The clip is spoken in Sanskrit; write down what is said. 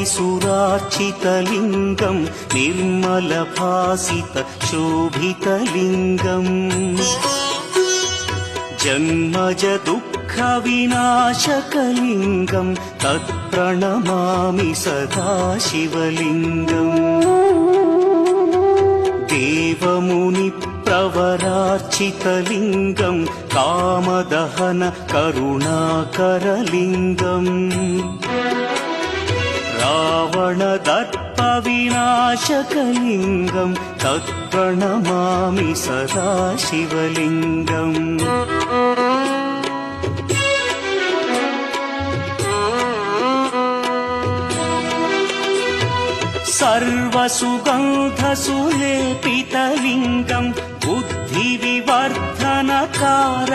त्रिपुरारिसुरार्चितलिङ्गं निर्मलभासितशोभितलिङ्गम् जन्मज दुःखविनाशकलिङ्गं तत्प्रणमामि सदा शिवलिङ्गम् देवमुनिप्रवरार्चितलिङ्गं कामदहन करुणाकरलिङ्गम् रावणदर्पविनाशकलिङ्गं तत्प्रणमामि सदा शिवलिङ्गम् सर्वसुगन्धसुलेपितलिङ्गं बुद्धिविवर्धनकारणलिङ्गम्